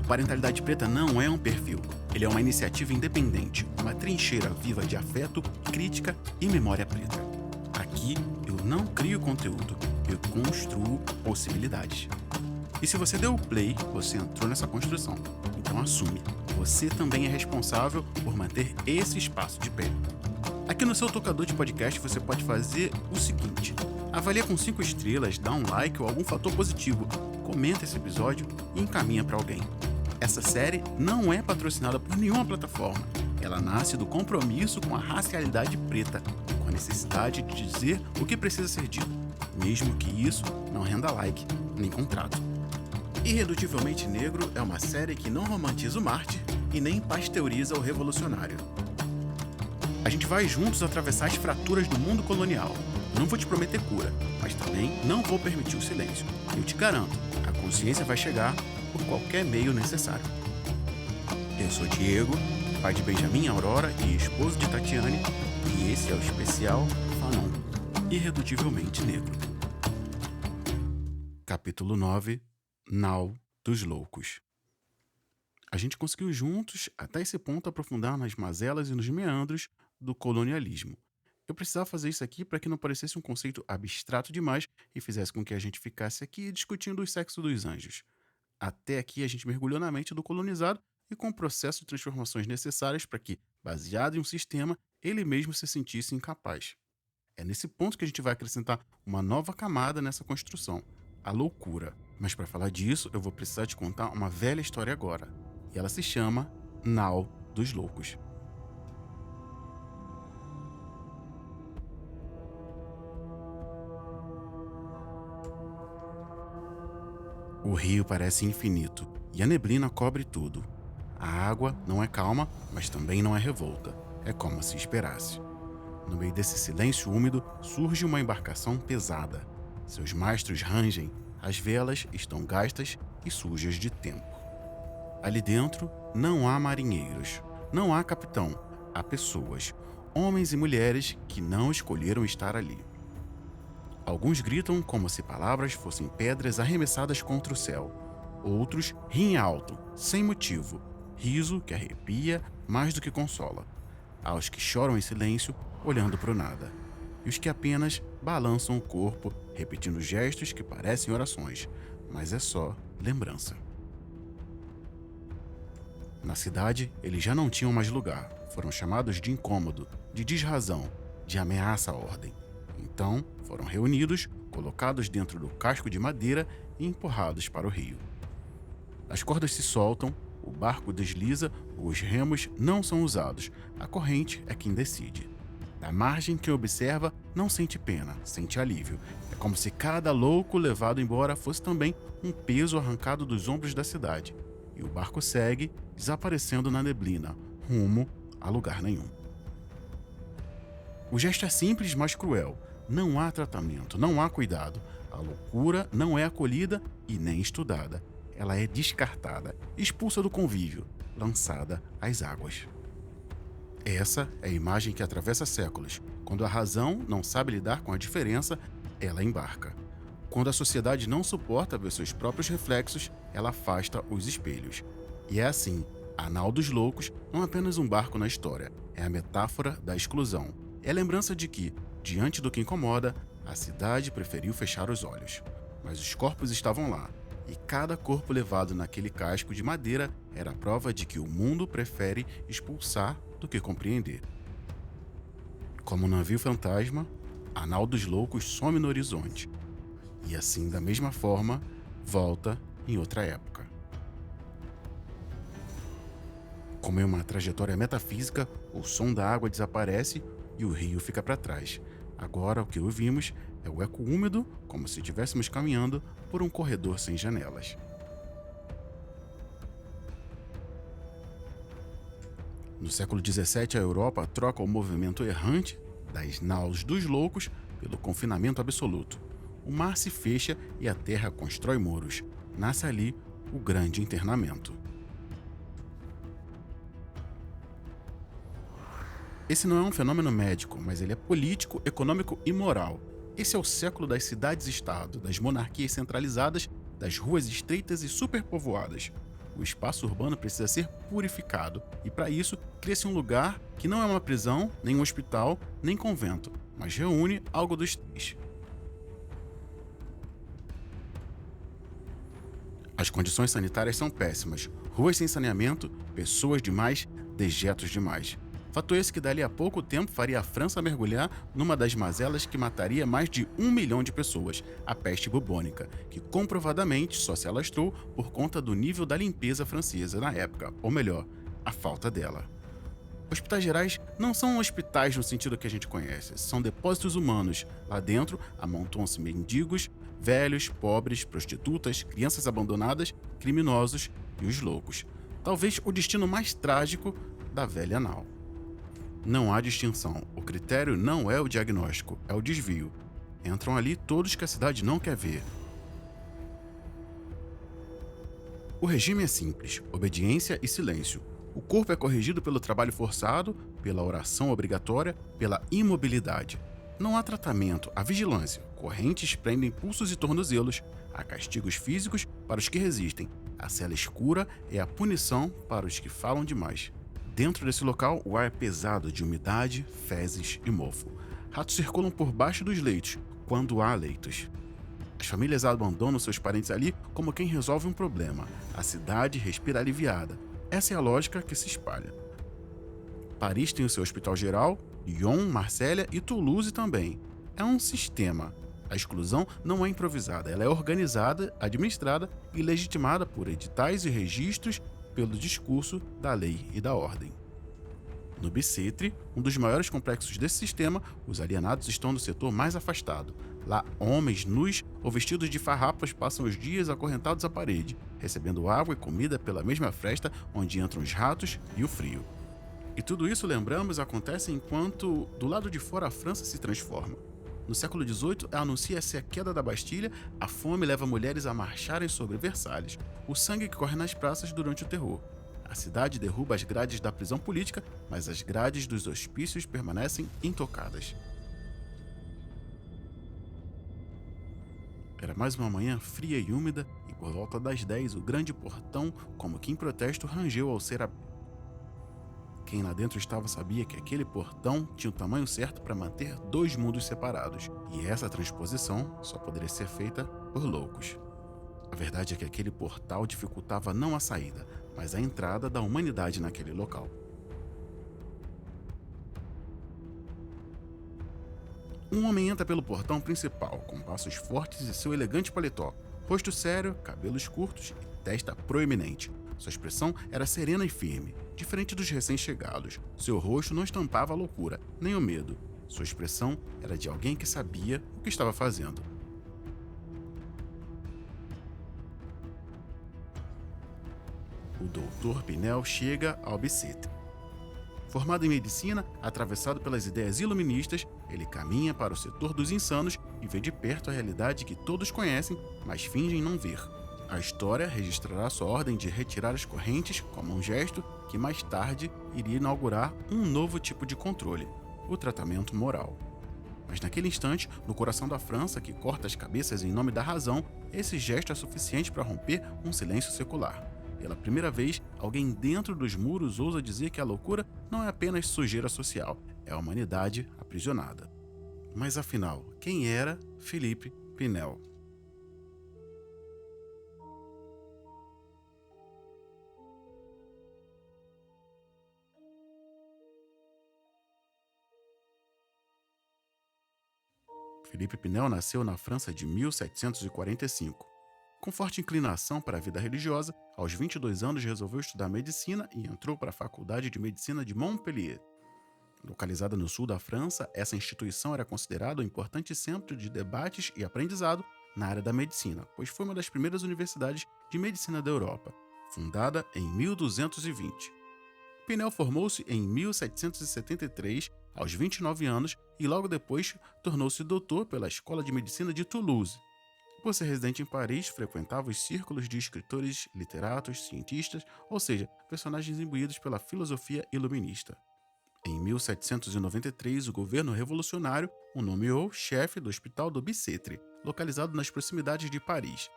Parentalidade Preta não é um perfil. Ele é uma iniciativa independente, uma trincheira viva de afeto, crítica e memória preta. Aqui eu não crio conteúdo, eu construo possibilidades. E se você deu o play, você entrou nessa construção. Então assume, você também é responsável por manter esse espaço de pé. Aqui no seu tocador de podcast você pode fazer o seguinte: avalia com 5 estrelas, dá um like ou algum fator positivo, comenta esse episódio e encaminha para alguém. Essa série não é patrocinada por nenhuma plataforma. Ela nasce do compromisso com a racialidade preta, com a necessidade de dizer o que precisa ser dito, mesmo que isso não renda like nem contrato. Irredutivelmente Negro é uma série que não romantiza o mártir e nem pasteuriza o revolucionário. A gente vai juntos atravessar as fraturas do mundo colonial. Eu não vou te prometer cura, mas também não vou permitir o silêncio. Eu te garanto, a consciência vai chegar por qualquer meio necessário. Eu sou Diego, pai de Benjamin Aurora e esposo de Tatiane, e esse é o especial Fanon, Irredutivelmente Negro. Capítulo 9, Nau dos Loucos. A gente conseguiu juntos, até esse ponto, aprofundar nas mazelas e nos meandros do colonialismo. Eu precisava fazer isso aqui para que não parecesse um conceito abstrato demais e fizesse com que a gente ficasse aqui discutindo o sexo dos anjos. Até aqui a gente mergulhou na mente do colonizado e com o processo de transformações necessárias para que, baseado em um sistema, ele mesmo se sentisse incapaz. É nesse ponto que a gente vai acrescentar uma nova camada nessa construção, a loucura. Mas para falar disso, eu vou precisar te contar uma velha história agora. E ela se chama Nau dos Loucos. O rio parece infinito e a neblina cobre tudo. A água não é calma, mas também não é revolta. É como se esperasse. No meio desse silêncio úmido surge uma embarcação pesada. Seus mastros rangem, as velas estão gastas e sujas de tempo. Ali dentro não há marinheiros, não há capitão, há pessoas, homens e mulheres que não escolheram estar ali. Alguns gritam como se palavras fossem pedras arremessadas contra o céu. Outros riem alto, sem motivo, riso que arrepia mais do que consola. Há os que choram em silêncio, olhando para o nada. E os que apenas balançam o corpo, repetindo gestos que parecem orações, mas é só lembrança. Na cidade, eles já não tinham mais lugar. Foram chamados de incômodo, de desrazão, de ameaça à ordem. Então, foram reunidos, colocados dentro do casco de madeira e empurrados para o rio. As cordas se soltam, o barco desliza, os remos não são usados, a corrente é quem decide. Da margem, quem observa não sente pena, sente alívio. É como se cada louco levado embora fosse também um peso arrancado dos ombros da cidade. E o barco segue, desaparecendo na neblina, rumo a lugar nenhum. O gesto é simples, mas cruel. Não há tratamento, não há cuidado. A loucura não é acolhida e nem estudada. Ela é descartada, expulsa do convívio, lançada às águas. Essa é a imagem que atravessa séculos. Quando a razão não sabe lidar com a diferença, ela embarca. Quando a sociedade não suporta ver seus próprios reflexos, ela afasta os espelhos. E é assim, a Nau dos Loucos não é apenas um barco na história, é a metáfora da exclusão. É a lembrança de que, diante do que incomoda, a cidade preferiu fechar os olhos. Mas os corpos estavam lá, e cada corpo levado naquele casco de madeira era a prova de que o mundo prefere expulsar do que compreender. Como um navio fantasma, a Nau dos Loucos some no horizonte. E assim, da mesma forma, volta em outra época. Como em uma trajetória metafísica, o som da água desaparece e o rio fica para trás. Agora o que ouvimos é o eco úmido, como se estivéssemos caminhando por um corredor sem janelas. No século XVII, a Europa troca o movimento errante das naus dos loucos pelo confinamento absoluto. O mar se fecha e a terra constrói muros. Nasce ali o grande internamento. Esse não é um fenômeno médico, mas ele é político, econômico e moral. Esse é o século das cidades-estado, das monarquias centralizadas, das ruas estreitas e superpovoadas. o espaço urbano precisa ser purificado, e para isso cria-se um lugar que não é uma prisão, nem um hospital, nem convento, mas reúne algo dos três. As condições sanitárias são péssimas, ruas sem saneamento, pessoas demais, dejetos demais. Fato esse que dali a pouco tempo faria a França mergulhar numa das mazelas que mataria mais de 1 milhão de pessoas, a peste bubônica, que comprovadamente só se alastrou por conta do nível da limpeza francesa na época, ou melhor, a falta dela. Hospitais gerais não são hospitais no sentido que a gente conhece, são depósitos humanos. Lá dentro amontoam-se mendigos, velhos, pobres, prostitutas, crianças abandonadas, criminosos e os loucos. Talvez o destino mais trágico da velha nau. Não há distinção, o critério não é o diagnóstico, é o desvio. Entram ali todos que a cidade não quer ver. O regime é simples: obediência e silêncio. O corpo é corrigido pelo trabalho forçado, pela oração obrigatória, pela imobilidade. Não há tratamento, há vigilância. Correntes prendem pulsos e tornozelos. Há castigos físicos para os que resistem. A cela escura é a punição para os que falam demais. Dentro desse local, o ar é pesado de umidade, fezes e mofo. Ratos circulam por baixo dos leitos, quando há leitos. As famílias abandonam seus parentes ali como quem resolve um problema. A cidade respira aliviada. Essa é a lógica que se espalha. Paris tem o seu hospital geral, Lyon, Marselha e Toulouse também. É um sistema. A exclusão não é improvisada, ela é organizada, administrada e legitimada por editais e registros, pelo discurso da lei e da ordem. No Bicêtre, um dos maiores complexos desse sistema, os alienados estão no setor mais afastado. Lá, homens nus ou vestidos de farrapas passam os dias acorrentados à parede, recebendo água e comida pela mesma fresta onde entram os ratos e o frio. E tudo isso, lembramos, acontece enquanto, do lado de fora, a França se transforma. No século XVIII, anuncia-se a queda da Bastilha, a fome leva mulheres a marcharem sobre Versalhes, o sangue que corre nas praças durante o terror. A cidade derruba as grades da prisão política, mas as grades dos hospícios permanecem intocadas. Era mais uma manhã fria e úmida, e por volta das 10 o grande portão, como que em protesto, rangeu ao ser aberto. Quem lá dentro estava sabia que aquele portão tinha o tamanho certo para manter dois mundos separados, e essa transposição só poderia ser feita por loucos. A verdade é que aquele portal dificultava não a saída, mas a entrada da humanidade naquele local. Um homem entra pelo portão principal, com passos fortes e seu elegante paletó, rosto sério, cabelos curtos e testa proeminente. Sua expressão era serena e firme, diferente dos recém-chegados. Seu rosto não estampava a loucura, nem o medo. Sua expressão era de alguém que sabia o que estava fazendo. O Dr. Pinel chega ao Bicêtre. Formado em medicina, atravessado pelas ideias iluministas, ele caminha para o setor dos insanos e vê de perto a realidade que todos conhecem, mas fingem não ver. A história registrará sua ordem de retirar as correntes como um gesto que mais tarde iria inaugurar um novo tipo de controle, o tratamento moral. Mas naquele instante, no coração da França, que corta as cabeças em nome da razão, esse gesto é suficiente para romper um silêncio secular. Pela primeira vez, alguém dentro dos muros ousa dizer que a loucura não é apenas sujeira social, é a humanidade aprisionada. Mas afinal, quem era Philippe Pinel? Philippe Pinel nasceu na França de 1745. Com forte inclinação para a vida religiosa, aos 22 anos resolveu estudar medicina e entrou para a Faculdade de Medicina de Montpellier. Localizada no sul da França, essa instituição era considerada um importante centro de debates e aprendizado na área da medicina, pois foi uma das primeiras universidades de medicina da Europa, fundada em 1220. Pinel formou-se em 1773, aos 29 anos, e logo depois tornou-se doutor pela Escola de Medicina de Toulouse. Por ser residente em Paris, frequentava os círculos de escritores, literatos, cientistas, ou seja, personagens imbuídos pela filosofia iluminista. Em 1793, o governo revolucionário o nomeou chefe do Hospital do Bicêtre, localizado nas proximidades de Paris.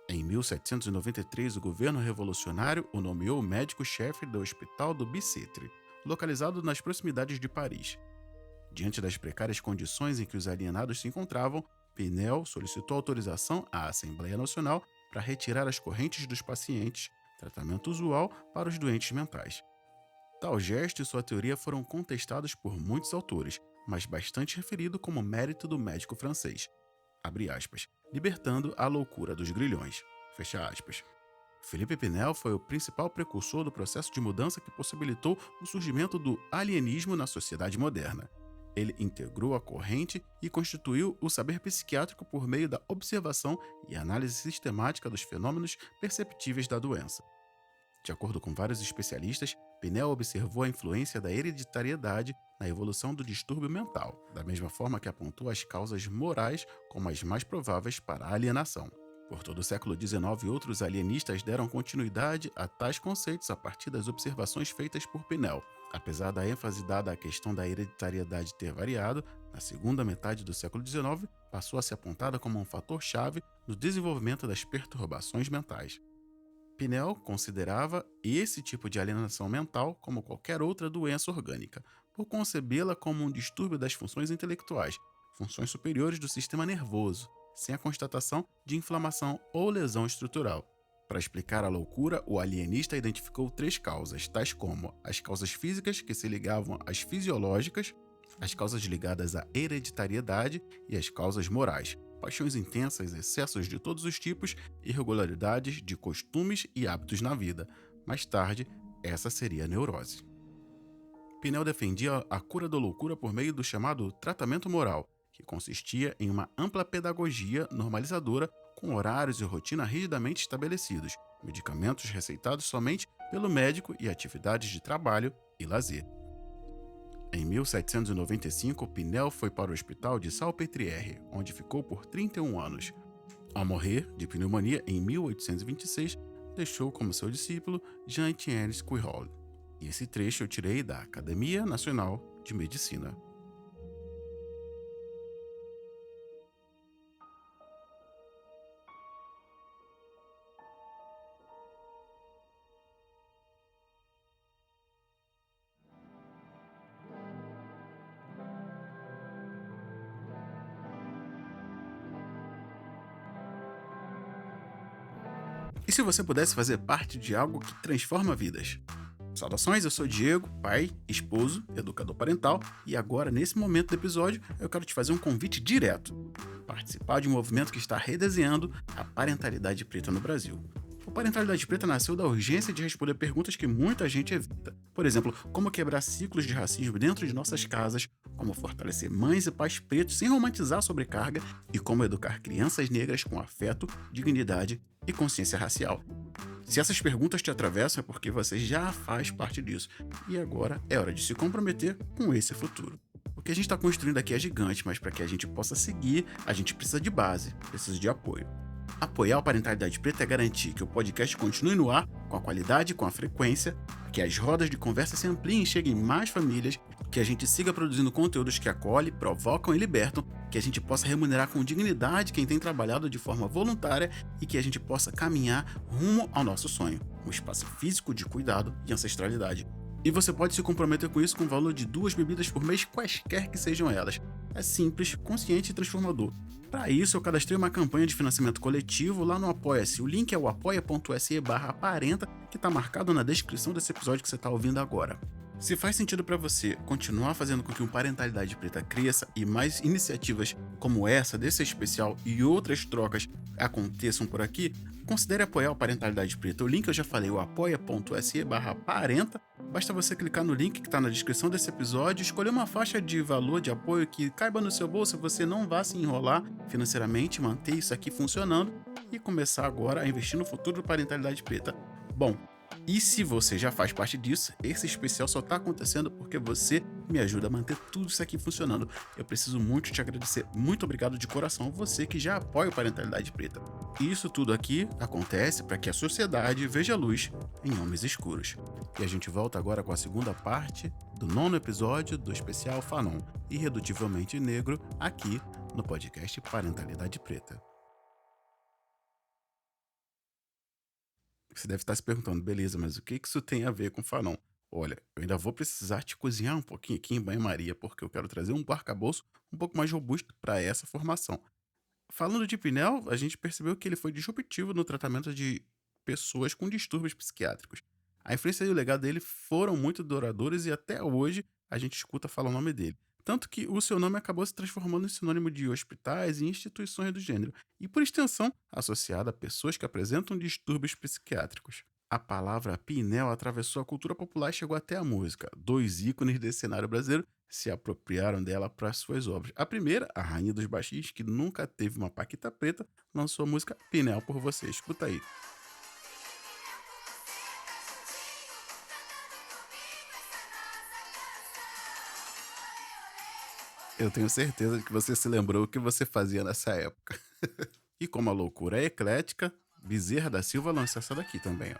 Em 1793, o governo revolucionário o nomeou médico-chefe do Hospital do Bicêtre, localizado nas proximidades de Paris. Diante das precárias condições em que os alienados se encontravam, Pinel solicitou autorização à Assembleia Nacional para retirar as correntes dos pacientes, tratamento usual para os doentes mentais. Tal gesto e sua teoria foram contestados por muitos autores, mas bastante referido como mérito do médico francês, abre aspas, libertando a loucura dos grilhões, fecha aspas. Philippe Pinel foi o principal precursor do processo de mudança que possibilitou o surgimento do alienismo na sociedade moderna. Ele integrou a corrente e constituiu o saber psiquiátrico por meio da observação e análise sistemática dos fenômenos perceptíveis da doença. De acordo com vários especialistas, Pinel observou a influência da hereditariedade na evolução do distúrbio mental, da mesma forma que apontou as causas morais como as mais prováveis para a alienação. Por todo o século XIX, outros alienistas deram continuidade a tais conceitos a partir das observações feitas por Pinel. Apesar da ênfase dada à questão da hereditariedade ter variado, na segunda metade do século XIX passou a ser apontada como um fator-chave no desenvolvimento das perturbações mentais. Pinel considerava esse tipo de alienação mental como qualquer outra doença orgânica, por concebê-la como um distúrbio das funções intelectuais, funções superiores do sistema nervoso, sem a constatação de inflamação ou lesão estrutural. Para explicar a loucura, o alienista identificou 3 causas, tais como as causas físicas, que se ligavam às fisiológicas, as causas ligadas à hereditariedade e as causas morais, paixões intensas, excessos de todos os tipos, irregularidades de costumes e hábitos na vida. Mais tarde, essa seria a neurose. Pinel defendia a cura da loucura por meio do chamado tratamento moral, que consistia em uma ampla pedagogia normalizadora com horários e rotina rigidamente estabelecidos, medicamentos receitados somente pelo médico e atividades de trabalho e lazer. Em 1795, Pinel foi para o hospital de Salpêtrière, onde ficou por 31 anos. Ao morrer de pneumonia em 1826, deixou como seu discípulo Jean-Étienne Squirolle. E esse trecho eu tirei da Academia Nacional de Medicina. E se você pudesse fazer parte de algo que transforma vidas? Saudações, eu sou Diego, pai, esposo, educador parental, e agora, nesse momento do episódio, eu quero te fazer um convite direto: participar de um movimento que está redesenhando a parentalidade preta no Brasil. O Parentalidade Preta nasceu da urgência de responder perguntas que muita gente evita. Por exemplo, como quebrar ciclos de racismo dentro de nossas casas, como fortalecer mães e pais pretos sem romantizar a sobrecarga e como educar crianças negras com afeto, dignidade e consciência racial. Se essas perguntas te atravessam é porque você já faz parte disso e agora é hora de se comprometer com esse futuro. O que a gente está construindo aqui é gigante, mas para que a gente possa seguir, a gente precisa de base, precisa de apoio. Apoiar a Parentalidade Preta é garantir que o podcast continue no ar com a qualidade e com a frequência, que as rodas de conversa se ampliem e cheguem mais famílias, que a gente siga produzindo conteúdos que acolhem, provocam e libertam, que a gente possa remunerar com dignidade quem tem trabalhado de forma voluntária e que a gente possa caminhar rumo ao nosso sonho, um espaço físico de cuidado e ancestralidade. E você pode se comprometer com isso com o valor de 2 bebidas por mês, quaisquer que sejam elas. É simples, consciente e transformador. Para isso, eu cadastrei uma campanha de financiamento coletivo lá no Apoia-se. O link é o apoia.se/aparenta, que está marcado na descrição desse episódio que você está ouvindo agora. Se faz sentido para você continuar fazendo com que o Parentalidade Preta cresça e mais iniciativas como essa, desse especial e outras trocas aconteçam por aqui, considere apoiar o Parentalidade Preta. O link eu já falei, o apoia.se/aparenta. Basta você clicar no link que está na descrição desse episódio, escolher uma faixa de valor de apoio que caiba no seu bolso, você não vá se enrolar financeiramente, manter isso aqui funcionando e começar agora a investir no futuro do Parentalidade Preta. Bom, e se você já faz parte disso, esse especial só está acontecendo porque você me ajuda a manter tudo isso aqui funcionando. Eu preciso muito te agradecer. Muito obrigado de coração a você que já apoia o Parentalidade Preta. E isso tudo aqui acontece para que a sociedade veja a luz em homens escuros. E a gente volta agora com a segunda parte do 9º episódio do especial Fanon, Irredutivelmente Negro, aqui no podcast Parentalidade Preta. Você deve estar se perguntando, beleza, mas o que que isso tem a ver com Fanon? Olha, eu ainda vou precisar te cozinhar um pouquinho aqui em banho-maria, porque eu quero trazer um arcabouço um pouco mais robusto para essa formação. Falando de Pinel, a gente percebeu que ele foi disruptivo no tratamento de pessoas com distúrbios psiquiátricos. A influência e o legado dele foram muito duradouros e até hoje a gente escuta falar o nome dele. Tanto que o seu nome acabou se transformando em sinônimo de hospitais e instituições do gênero, e por extensão, associado a pessoas que apresentam distúrbios psiquiátricos. A palavra Pinel atravessou a cultura popular e chegou até a música. Dois ícones desse cenário brasileiro se apropriaram dela para suas obras. A primeira, a rainha dos baixinhos, que nunca teve uma paquita preta, lançou a música Pinel por você. Escuta aí. Eu tenho certeza de que você se lembrou o que você fazia nessa época. E como a loucura é eclética, Bezerra da Silva lança essa daqui também, ó.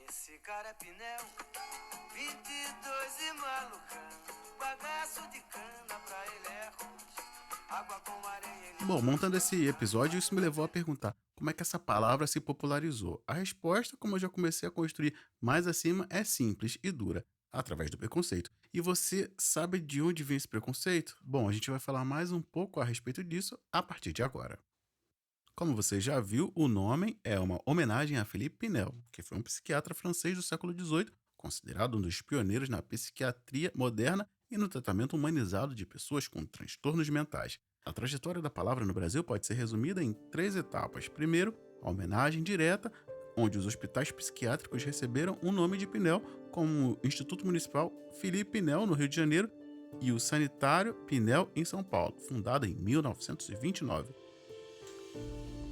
Esse cara é Pinel, 22 e malucão. Bagaço de cana pra ele é ruim. Água com areia ele Bom, montando esse episódio, isso me levou a perguntar como é que essa palavra se popularizou. A resposta, como eu já comecei a construir mais acima, é simples e dura, através do preconceito. E você sabe de onde vem esse preconceito? Bom, a gente vai falar mais um pouco a respeito disso a partir de agora. Como você já viu, o nome é uma homenagem a Philippe Pinel, que foi um psiquiatra francês do século XVIII, considerado um dos pioneiros na psiquiatria moderna e no tratamento humanizado de pessoas com transtornos mentais. A trajetória da palavra no Brasil pode ser resumida em três etapas. Primeiro, a homenagem direta, onde os hospitais psiquiátricos receberam o nome de Pinel, como o Instituto Municipal Philippe Pinel, no Rio de Janeiro, e o Sanitário Pinel, em São Paulo, fundado em 1929.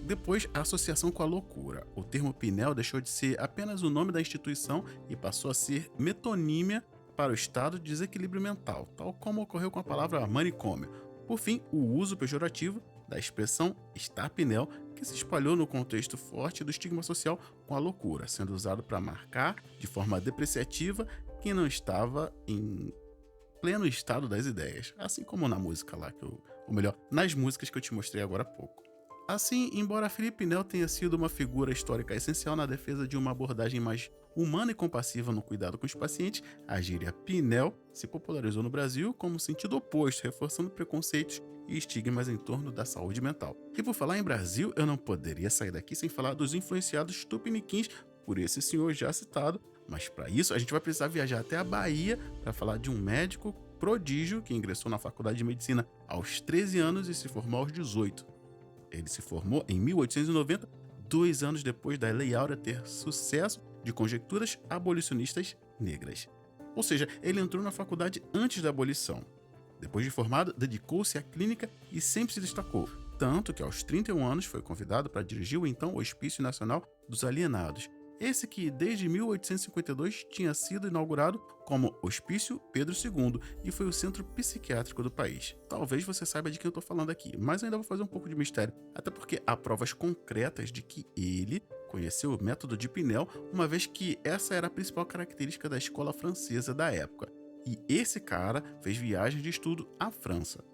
Depois, a associação com a loucura. O termo Pinel deixou de ser apenas o nome da instituição e passou a ser metonímia para o estado de desequilíbrio mental, tal como ocorreu com a palavra manicômio. Por fim, o uso pejorativo da expressão estar Pinel, que se espalhou no contexto forte do estigma social com a loucura, sendo usado para marcar de forma depreciativa quem não estava em pleno estado das ideias, assim como na música lá, ou melhor, nas músicas que eu te mostrei agora há pouco. Assim, embora Philippe Pinel tenha sido uma figura histórica essencial na defesa de uma abordagem mais humana e compassiva no cuidado com os pacientes, a gíria Pinel se popularizou no Brasil como sentido oposto, reforçando preconceitos e estigmas em torno da saúde mental. E por falar em Brasil, eu não poderia sair daqui sem falar dos influenciados tupiniquins por esse senhor já citado, mas para isso a gente vai precisar viajar até a Bahia para falar de um médico prodígio que ingressou na faculdade de medicina aos 13 anos e se formou aos 18. Ele se formou em 1890, 2 anos depois da Lei Áurea ter sucesso de conjecturas abolicionistas negras. Ou seja, ele entrou na faculdade antes da abolição. Depois de formado, dedicou-se à clínica e sempre se destacou, tanto que aos 31 anos foi convidado para dirigir o então Hospício Nacional dos Alienados, esse que desde 1852 tinha sido inaugurado como Hospício Pedro II e foi o centro psiquiátrico do país. Talvez você saiba de quem eu estou falando aqui, mas ainda vou fazer um pouco de mistério, até porque há provas concretas de que ele conheceu o método de Pinel, uma vez que essa era a principal característica da escola francesa da época. E esse cara fez viagens de estudo à França.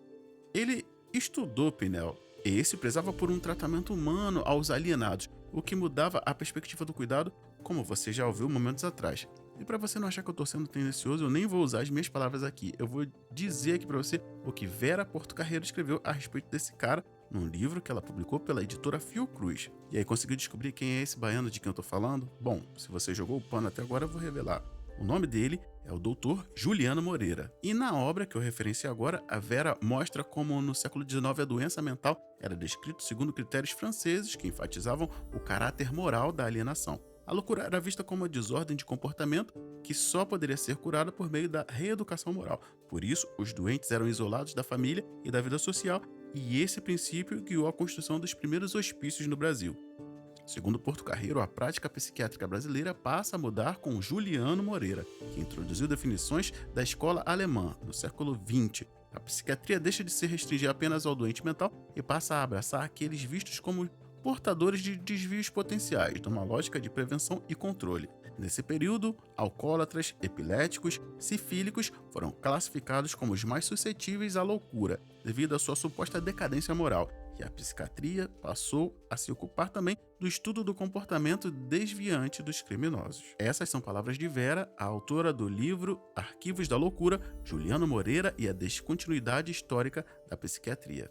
Ele estudou Pinel. Esse prezava por um tratamento humano aos alienados, o que mudava a perspectiva do cuidado, como você já ouviu momentos atrás. E para você não achar que eu estou sendo tendencioso, eu nem vou usar as minhas palavras aqui. Eu vou dizer aqui para você o que Vera Portocarrero escreveu a respeito desse cara num livro que ela publicou pela editora Fiocruz. E aí conseguiu descobrir quem é esse baiano de quem eu estou falando? Bom, se você jogou o pano até agora, eu vou revelar. O nome dele é o Dr. Juliano Moreira. E na obra que eu referenciei agora, a Vera mostra como no século XIX a doença mental era descrita segundo critérios franceses que enfatizavam o caráter moral da alienação. A loucura era vista como uma desordem de comportamento que só poderia ser curada por meio da reeducação moral. Por isso, os doentes eram isolados da família e da vida social, e esse princípio guiou a construção dos primeiros hospícios no Brasil. Segundo Portocarrero, a prática psiquiátrica brasileira passa a mudar com Juliano Moreira, que introduziu definições da escola alemã no século XX. A psiquiatria deixa de se restringir apenas ao doente mental e passa a abraçar aqueles vistos como portadores de desvios potenciais, numa lógica de prevenção e controle. Nesse período, alcoólatras, epiléticos, sifílicos foram classificados como os mais suscetíveis à loucura, devido à sua suposta decadência moral, e a psiquiatria passou a se ocupar também do estudo do comportamento desviante dos criminosos. Essas são palavras de Vera, a autora do livro Arquivos da Loucura, Juliano Moreira e a Descontinuidade Histórica da Psiquiatria.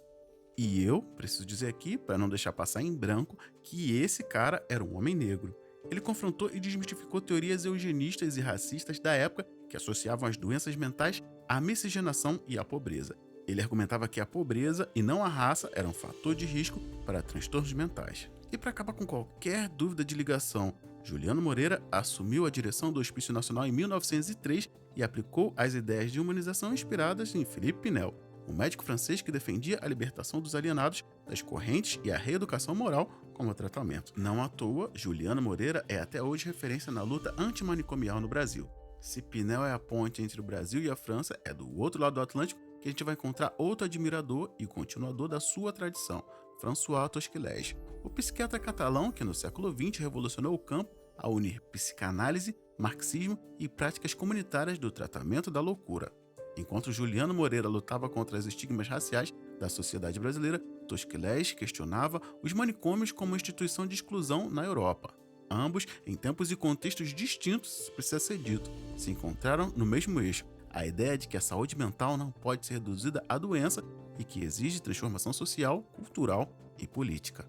E eu preciso dizer aqui, para não deixar passar em branco, que esse cara era um homem negro. Ele confrontou e desmistificou teorias eugenistas e racistas da época que associavam as doenças mentais à miscigenação e à pobreza. Ele argumentava que a pobreza e não a raça era um fator de risco para transtornos mentais. E para acabar com qualquer dúvida de ligação, Juliano Moreira assumiu a direção do Hospício Nacional em 1903 e aplicou as ideias de humanização inspiradas em Philippe Pinel, um médico francês que defendia a libertação dos alienados das correntes e a reeducação moral como tratamento. Não à toa, Juliano Moreira é até hoje referência na luta antimanicomial no Brasil. Se Pinel é a ponte entre o Brasil e a França, é do outro lado do Atlântico que a gente vai encontrar outro admirador e continuador da sua tradição, François Tosquelles, o psiquiatra catalão que no século XX revolucionou o campo ao unir psicanálise, marxismo e práticas comunitárias do tratamento da loucura. Enquanto Juliano Moreira lutava contra os estigmas raciais da sociedade brasileira, Tosquelles questionava os manicômios como instituição de exclusão na Europa. Ambos, em tempos e contextos distintos, precisa ser dito, se encontraram no mesmo eixo, a ideia de que a saúde mental não pode ser reduzida à doença e que exige transformação social, cultural e política.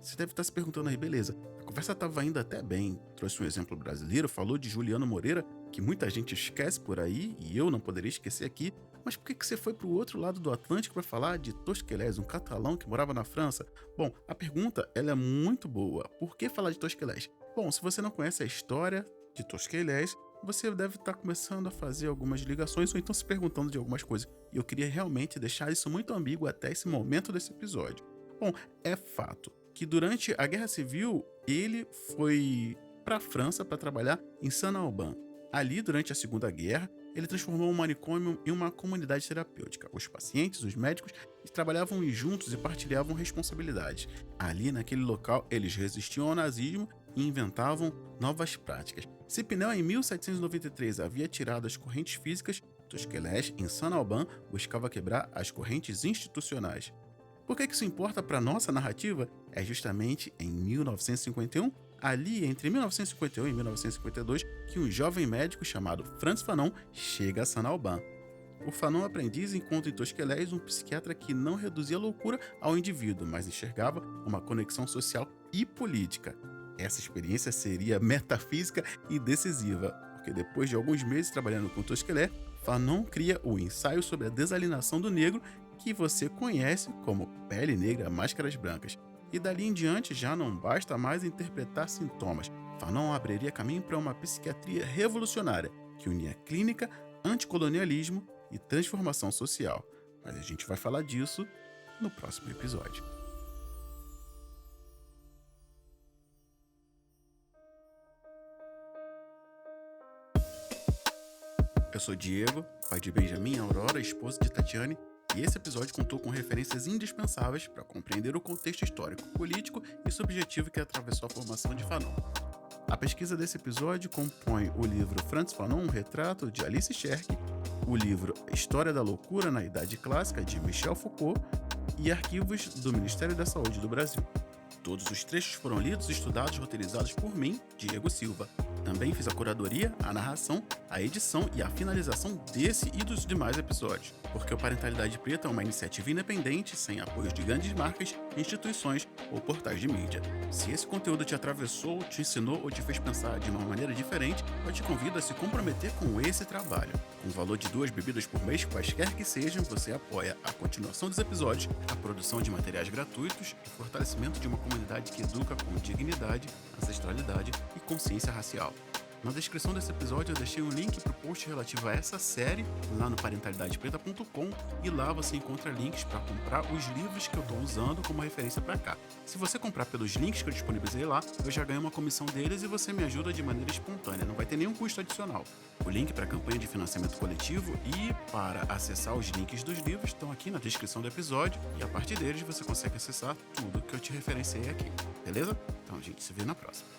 Você deve estar se perguntando aí, beleza, a conversa estava indo até bem, trouxe um exemplo brasileiro, falou de Juliano Moreira, que muita gente esquece por aí e eu não poderia esquecer aqui, mas por que você foi para o outro lado do Atlântico para falar de Tosquelles, um catalão que morava na França? Bom, a pergunta ela é muito boa. Por que falar de Tosquelles? Bom, se você não conhece a história de Tosquelles, você deve estar começando a fazer algumas ligações ou então se perguntando de algumas coisas. E eu queria realmente deixar isso muito ambíguo até esse momento desse episódio. Bom, é fato que durante a Guerra Civil ele foi para a França para trabalhar em Saint-Alban. Ali, durante a Segunda Guerra, ele transformou um manicômio em uma comunidade terapêutica. Os pacientes, os médicos, trabalhavam juntos e partilhavam responsabilidades. Ali, naquele local, eles resistiam ao nazismo e inventavam novas práticas. Se Pinel, em 1793, havia tirado as correntes físicas, Tosquelles, em Saint-Alban, buscava quebrar as correntes institucionais. Por que isso importa para a nossa narrativa? É justamente em 1951, ali entre 1951 e 1952, que um jovem médico chamado Frantz Fanon chega a Saint-Alban. O Fanon aprendiz encontra em Tosquelles um psiquiatra que não reduzia a loucura ao indivíduo, mas enxergava uma conexão social e política. Essa experiência seria metafísica e decisiva, porque depois de alguns meses trabalhando com Tosquelles, Fanon cria o ensaio sobre a desalienação do negro, que você conhece como Pele Negra, Máscaras Brancas. E dali em diante já não basta mais interpretar sintomas. Fanon abriria caminho para uma psiquiatria revolucionária, que unia clínica, anticolonialismo e transformação social. Mas a gente vai falar disso no próximo episódio. Eu sou Diego, pai de Benjamin e Aurora, esposa de Tatiane, e esse episódio contou com referências indispensáveis para compreender o contexto histórico, político e subjetivo que atravessou a formação de Fanon. A pesquisa desse episódio compõe o livro Frantz Fanon, um retrato, de Alice Scherk, o livro História da Loucura na Idade Clássica, de Michel Foucault, e arquivos do Ministério da Saúde do Brasil. Todos os trechos foram lidos, estudados e roteirizados por mim, Diego Silva. Também fiz a curadoria, a narração, a edição e a finalização desse e dos demais episódios, porque o Parentalidade Preta é uma iniciativa independente, sem apoio de grandes marcas, instituições ou portais de mídia. Se esse conteúdo te atravessou, te ensinou ou te fez pensar de uma maneira diferente, eu te convido a se comprometer com esse trabalho. Com o valor de 2 bebidas por mês, quaisquer que sejam, você apoia a continuação dos episódios, a produção de materiais gratuitos e o fortalecimento de uma comunidade que educa com dignidade, ancestralidade e consciência racial. Na descrição desse episódio eu deixei um link para o post relativo a essa série lá no parentalidadepreta.com e lá você encontra links para comprar os livros que eu estou usando como referência para cá. Se você comprar pelos links que eu disponibilizei lá, eu já ganho uma comissão deles e você me ajuda de maneira espontânea, não vai ter nenhum custo adicional. O link para a campanha de financiamento coletivo e para acessar os links dos livros estão aqui na descrição do episódio e a partir deles você consegue acessar tudo que eu te referenciei aqui, beleza? Então a gente se vê na próxima.